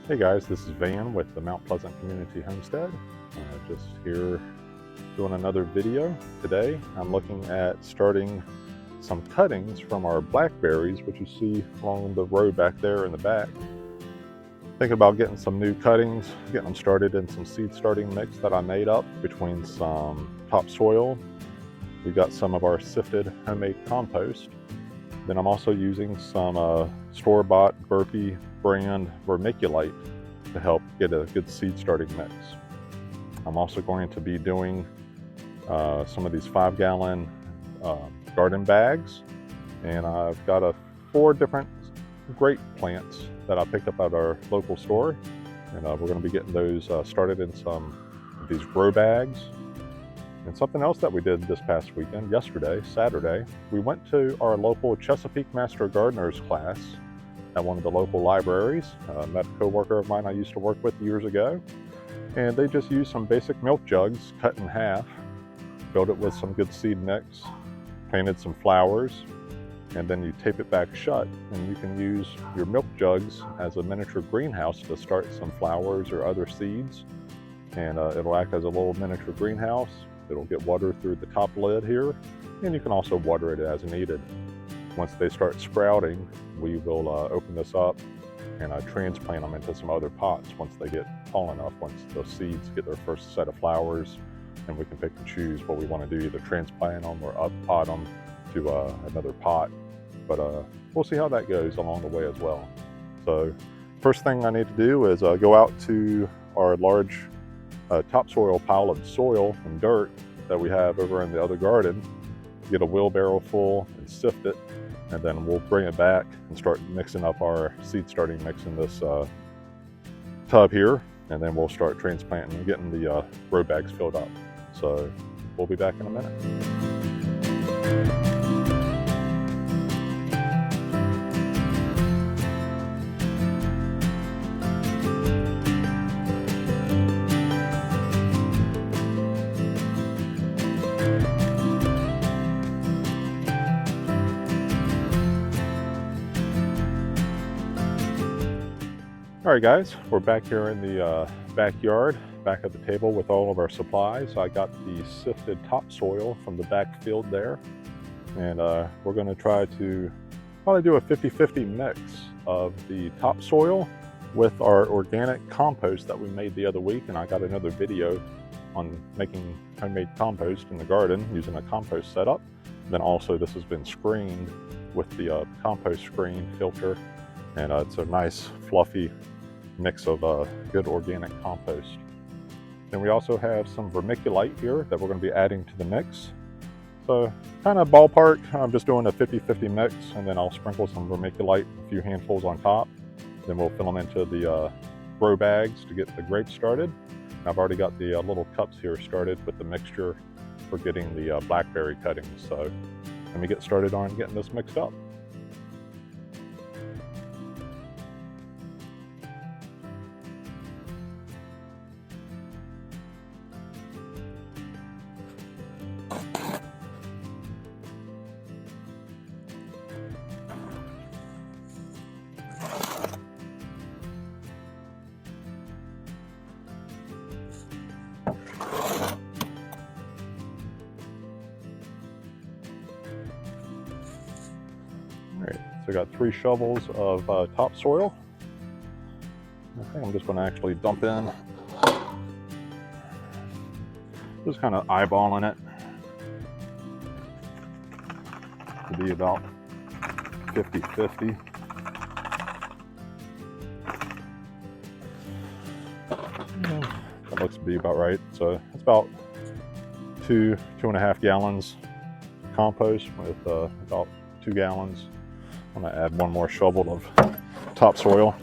Hey guys, this is Van with the Mount Pleasant Community Homestead. Just here doing another video. Today I'm looking at starting some cuttings from our blackberries, which you see along the row back there in the back. Thinking about getting some new cuttings, getting them started in some seed starting mix that I made up between some topsoil. We got some of our sifted homemade compost. Then I'm also using some store-bought Burpee brand Vermiculite to help get a good seed starting mix. I'm also going to be doing some of these 5-gallon garden bags, and I've got 4 different grape plants that I picked up at our local store, and we're going to be getting those started in some of these grow bags. And something else that we did this past weekend, yesterday, Saturday, we went to our local Chesapeake Master Gardeners class at one of the local libraries. Met a co-worker of mine I used to work with years ago, and they just used some basic milk jugs cut in half, filled it with some good seed mix, planted some flowers, and then you tape it back shut, and you can use your milk jugs as a miniature greenhouse to start some flowers or other seeds. And it'll act as a little miniature greenhouse. It'll get water through the top lid here, and you can also water it as needed. Once they start sprouting, we will open this up and transplant them into some other pots once they get tall enough, once the seeds get their first set of flowers, and we can pick and choose what we want to do, either transplant them or up-pot them to another pot. But we'll see how that goes along the way as well. So first thing I need to do is go out to our large topsoil pile of soil and dirt that we have over in the other garden, get a wheelbarrow full and sift it, and then we'll bring it back and start mixing up our seed starting mix in this tub here, and then we'll start transplanting and getting the grow bags filled up. So we'll be back in a minute. All right guys, we're back here in the backyard, back at the table with all of our supplies. I got the sifted topsoil from the back field there, and we're going to try to probably do a 50-50 mix of the topsoil with our organic compost that we made the other week. And I got another video on making homemade compost in the garden using a compost setup. Then also this has been screened with the compost screen filter, and it's a nice fluffy mix of good organic compost. Then we also have some vermiculite here that we're going to be adding to the mix. So kind of ballpark, I'm just doing a 50-50 mix, and then I'll sprinkle some vermiculite, a few handfuls on top. Then we'll fill them into the grow bags to get the grapes started. And I've already got the little cups here started with the mixture for getting the blackberry cuttings. So let me get started on getting this mixed up. So I got 3 shovels of topsoil. I think I'm just going to actually dump in, just kind of eyeballing it to be about 50-50. That looks to be about right. So it's about 2.5 gallons compost with about 2 gallons. I'm going to add 1 more shovel of topsoil.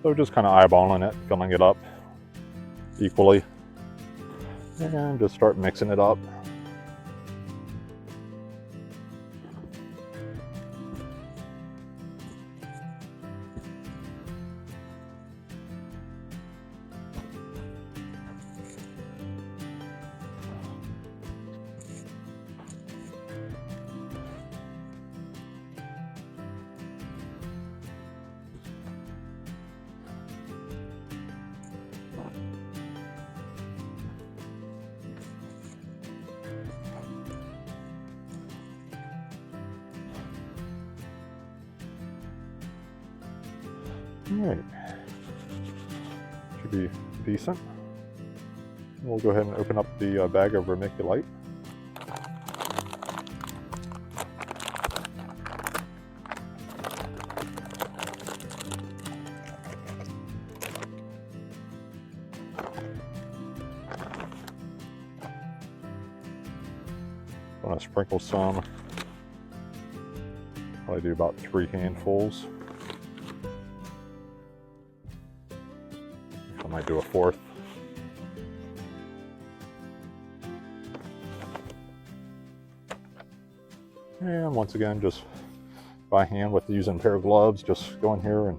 So just kind of eyeballing it, filling it up equally, and just start mixing it up. Alright, should be decent. We'll go ahead and open up the bag of Vermiculite. I'm going to sprinkle some. Probably do about 3 handfuls. I might do a 4th. And once again, just by hand with using a pair of gloves, just go in here and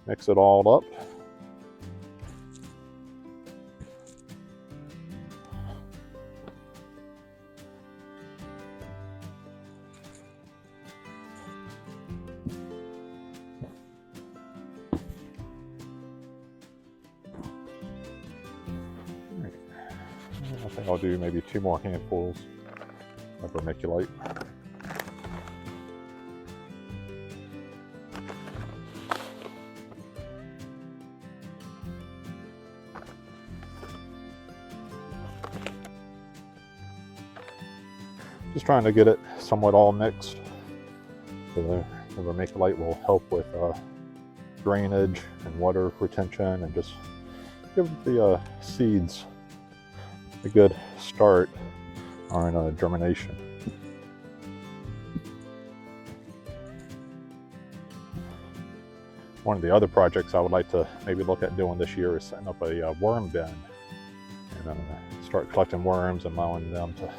mix it all up. I think I'll do maybe 2 more handfuls of Vermiculite. Just trying to get it somewhat all mixed. So the Vermiculite will help with drainage and water retention, and just give the seeds a good start on germination. One of the other projects I would like to maybe look at doing this year is setting up a worm bin and start collecting worms and allowing them to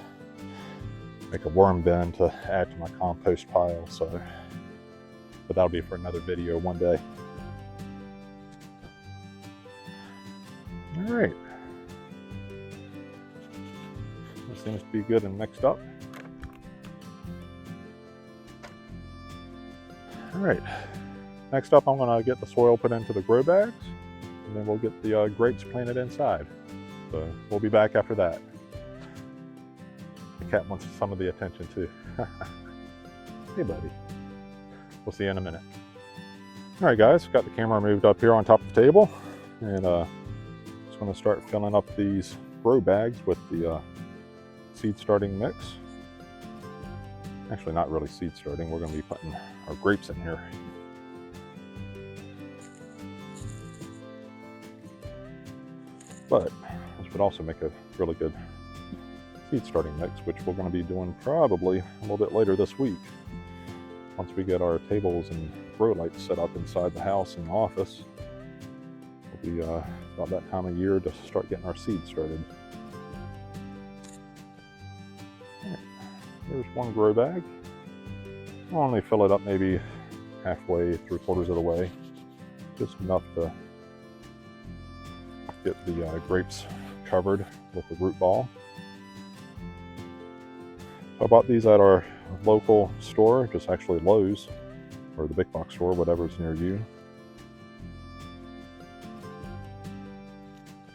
make a worm bin to add to my compost pile. So, but that'll be for another video one day. All right. This seems to be good and mixed up. All right. Next up, I'm going to get the soil put into the grow bags, and then we'll get the grapes planted inside. So we'll be back after that. The cat wants some of the attention too. Hey buddy. We'll see you in a minute. All right guys, got the camera moved up here on top of the table, and just going to start filling up these grow bags with the seed starting mix. Actually not really seed starting, we're going to be putting our grapes in here. But this would also make a really good seed starting mix, which we're going to be doing probably a little bit later this week. Once we get our tables and grow lights set up inside the house and the office, it'll be about that time of year to start getting our seeds started. Right. There's one grow bag. I'll only fill it up maybe halfway, 3/4 of the way, just enough to get the grapes covered with the root ball. So I bought these at our local store, just actually Lowe's, or the big box store, whatever's near you.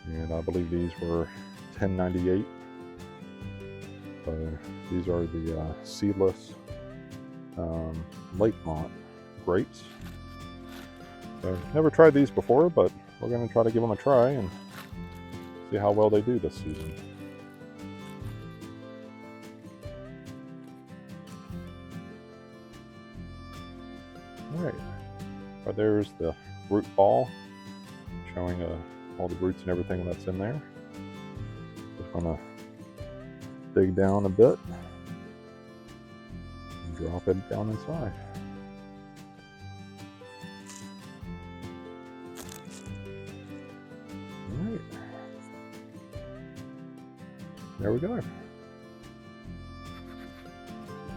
And I believe these were $10.98. So these are the seedless Lakemont grapes. So never tried these before, but we're going to try to give them a try and see how well they do this season. Alright, right there's the root ball showing all the roots and everything that's in there. Just going to dig down a bit and drop it down inside. Alright, there we go.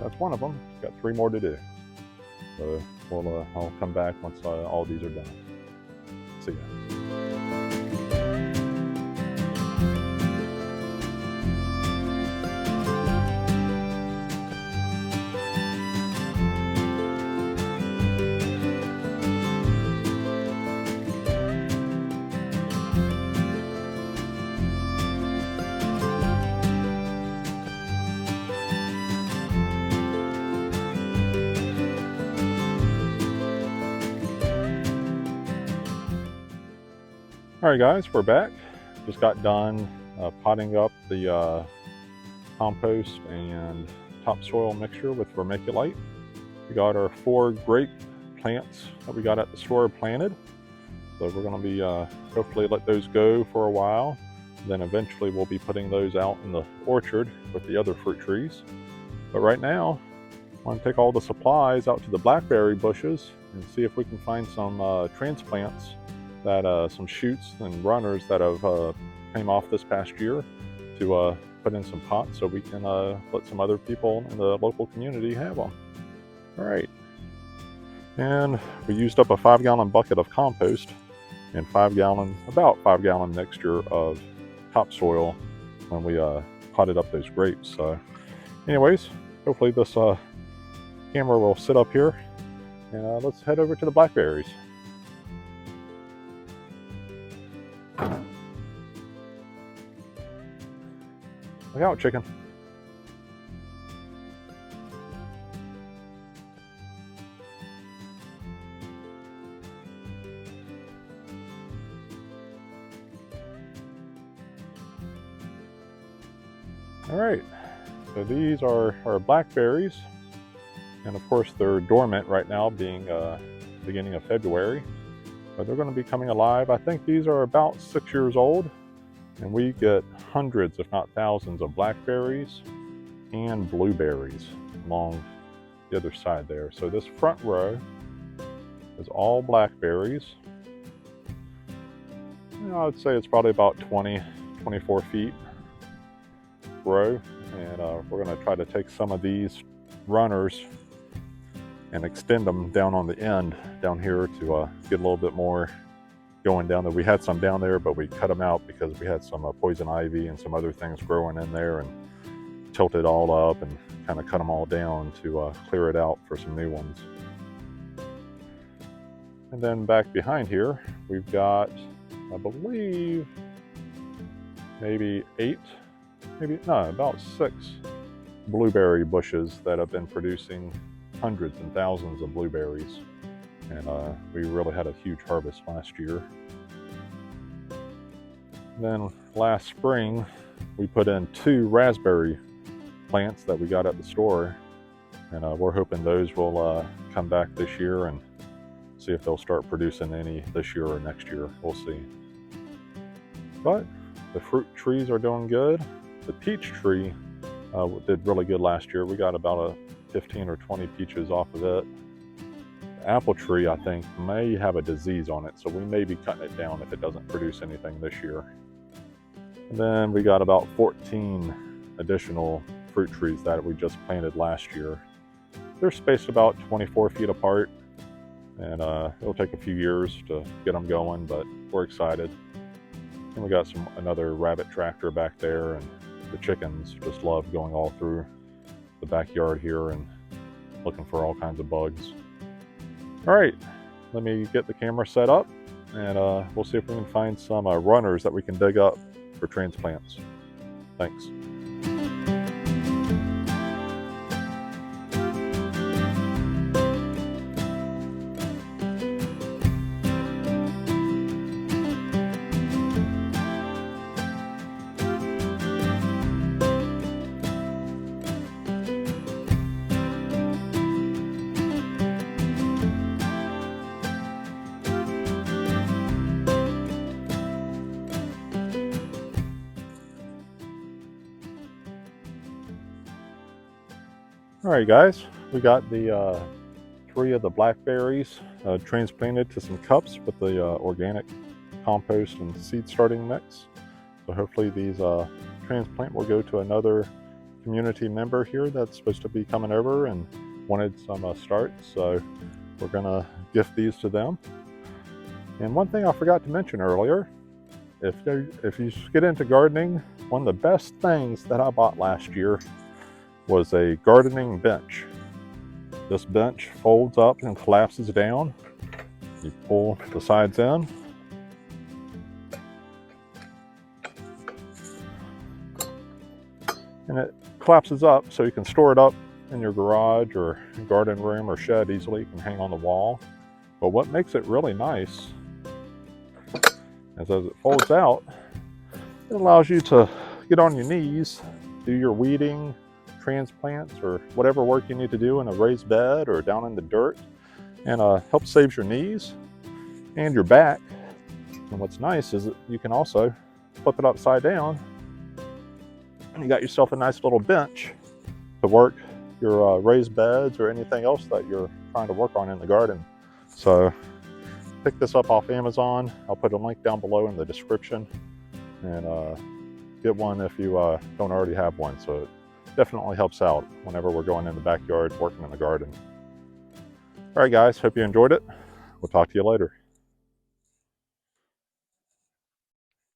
That's one of them. Got 3 more to do. So I'll come back once all these are done. See ya. All right guys, we're back. Just got done potting up the compost and topsoil mixture with vermiculite. We got our 4 grape plants that we got at the store planted. So we're going to be hopefully let those go for a while. Then eventually we'll be putting those out in the orchard with the other fruit trees. But right now, I want to take all the supplies out to the blackberry bushes and see if we can find some transplants, that some shoots and runners that have came off this past year to put in some pots so we can let some other people in the local community have them. All right. And we used up a 5-gallon bucket of compost and about 5 gallon mixture of topsoil when we potted up those grapes. So anyways, hopefully this camera will sit up here, and let's head over to the blackberries. Look out, chicken. All right, so these are our blackberries, and of course they're dormant right now, being beginning of February, but they're going to be coming alive. I think these are about 6 years old, and we get hundreds, if not thousands, of blackberries and blueberries along the other side there. So this front row is all blackberries. I would say it's probably about 24 feet row, and we're going to try to take some of these runners and extend them down on the end down here to get a little bit more going down there. We had some down there, but we cut them out because we had some poison ivy and some other things growing in there, and tilted all up and kind of cut them all down to clear it out for some new ones. And then back behind here we've got, I believe, maybe about 6 blueberry bushes that have been producing hundreds and thousands of blueberries, and we really had a huge harvest last year. Then last spring we put in 2 raspberry plants that we got at the store, and we're hoping those will come back this year, and see if they'll start producing any this year or next year. We'll see. But the fruit trees are doing good. The peach tree did really good last year. We got about 15 or 20 peaches off of it. The apple tree, I think, may have a disease on it, so we may be cutting it down if it doesn't produce anything this year. And then we got about 14 additional fruit trees that we just planted last year. They're spaced about 24 feet apart, and it'll take a few years to get them going, but we're excited. And we got another rabbit tractor back there, and the chickens just love going all through the backyard here and looking for all kinds of bugs. All right, let me get the camera set up, and we'll see if we can find some runners that we can dig up for transplants. Thanks. All right guys, we got the 3 of the blackberries transplanted to some cups with the organic compost and seed starting mix. So hopefully these transplant will go to another community member here that's supposed to be coming over and wanted some starts. So we're gonna gift these to them. And one thing I forgot to mention earlier, if you get into gardening, one of the best things that I bought last year was a gardening bench. This bench folds up and collapses down. You pull the sides in, and it collapses up so you can store it up in your garage or garden room or shed easily. You can hang on the wall. But what makes it really nice As it folds out, it allows you to get on your knees, do your weeding, transplants, or whatever work you need to do in a raised bed or down in the dirt, and helps save your knees and your back. And what's nice is that you can also flip it upside down, and you got yourself a nice little bench to work your raised beds or anything else that you're trying to work on in the garden. So pick this up off Amazon. I'll put a link down below in the description, and get one if you don't already have one. So it definitely helps out whenever we're going in the backyard working in the garden. All right guys, hope you enjoyed it. We'll talk to you later.